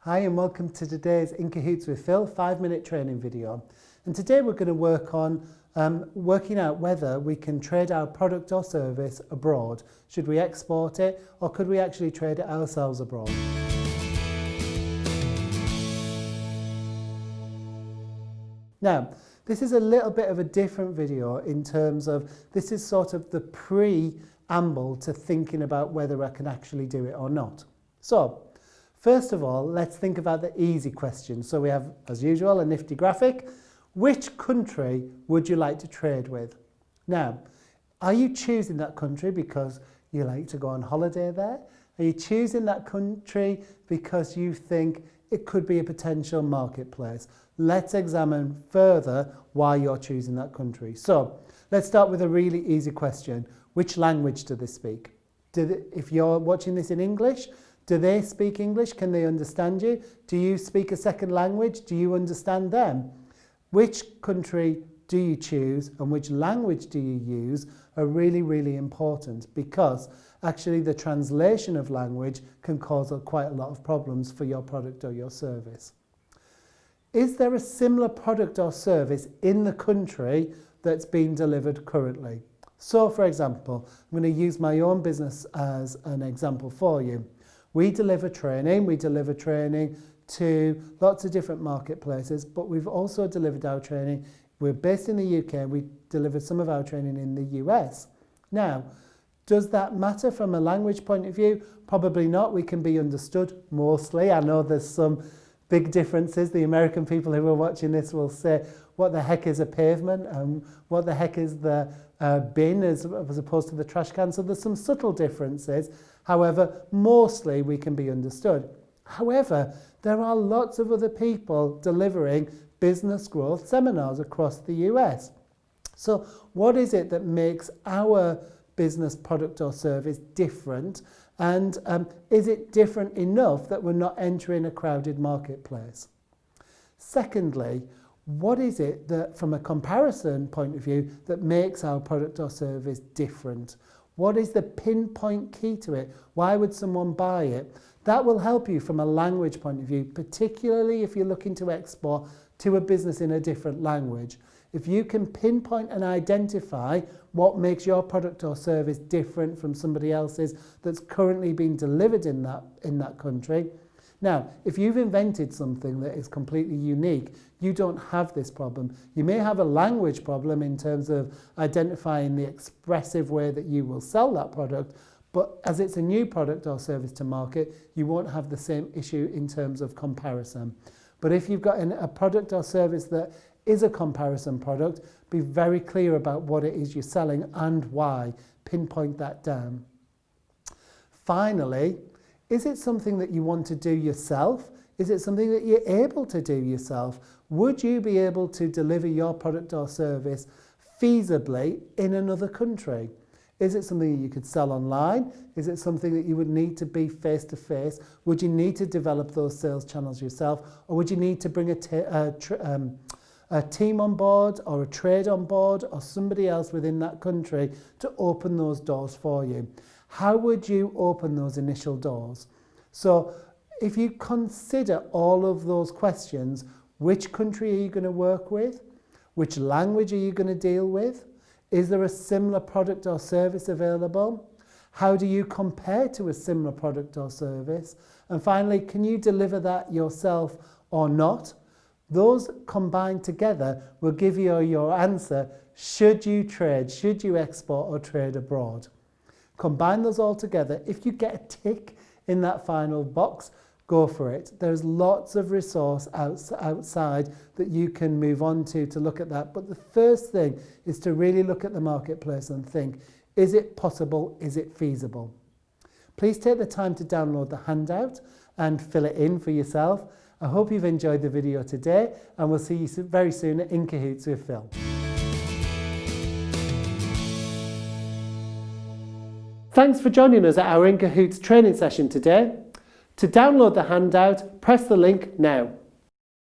Hi and welcome to today's In Cahoots with Phil 5-minute training video. And today we're going to work on working out whether we can trade our product or service abroad. Should we export it or could we actually trade it ourselves abroad? Now, this is a little bit of a different video in terms of this is sort of the preamble to thinking about whether I can actually do it or not. So, first of all, let's think about the easy question. So we have, as usual, a nifty graphic. Which country would you like to trade with? Now, are you choosing that country because you like to go on holiday there? Are you choosing that country because you think it could be a potential marketplace? Let's examine further why you're choosing that country. So let's start with a really easy question. Which language do they speak? If you're watching this in English, do they speak English? Can they understand you? Do you speak a second language? Do you understand them? Which country do you choose and which language do you use are really, really important, because actually the translation of language can cause quite a lot of problems for your product or your service. Is there a similar product or service in the country that's being delivered currently? So, for example, I'm going to use my own business as an example for you. We deliver training to lots of different marketplaces, but we've also delivered our training. We're based in the UK, we deliver some of our training in the US. Now, does that matter from a language point of view? Probably not. We can be understood mostly. I know there's some big differences. The American people who are watching this will say, what the heck is a pavement? What the heck is the bin as opposed to the trash can? So there's some subtle differences. However, mostly we can be understood. However, there are lots of other people delivering business growth seminars across the US. So what is it that makes our business product or service different? And is it different enough that we're not entering a crowded marketplace? Secondly, what is it that, from a comparison point of view, that makes our product or service different? What is the pinpoint key to it? Why would someone buy it? That will help you from a language point of view, particularly if you're looking to export to a business in a different language. If you can pinpoint and identify what makes your product or service different from somebody else's that's currently being delivered in that country. Now, if you've invented something that is completely unique, you don't have this problem. You may have a language problem in terms of identifying the expressive way that you will sell that product, but as it's a new product or service to market, you won't have the same issue in terms of comparison. But if you've got a product or service that is a comparison product, be very clear about what it is you're selling and why. Pinpoint that down. Finally, is it something that you want to do yourself? Is it something that you're able to do yourself? Would you be able to deliver your product or service feasibly in another country? Is it something that you could sell online? Is it something that you would need to be face-to-face? Would you need to develop those sales channels yourself? Or would you need to bring a team on board or a trade on board or somebody else within that country to open those doors for you? How would you open those initial doors? So if you consider all of those questions, which country are you going to work with? Which language are you going to deal with? Is there a similar product or service available? How do you compare to a similar product or service? And finally, can you deliver that yourself or not? Those combined together will give you your answer. Should you trade? Should you export or trade abroad? Combine those all together. If you get a tick in that final box, go for it. There's lots of resource outside that you can move on to look at that. But the first thing is to really look at the marketplace and think, is it possible? Is it feasible? Please take the time to download the handout and fill it in for yourself. I hope you've enjoyed the video today, and we'll see you very soon at In Cahoots with Phil. Thanks for joining us at our In Cahoots training session today. To download the handout, press the link now.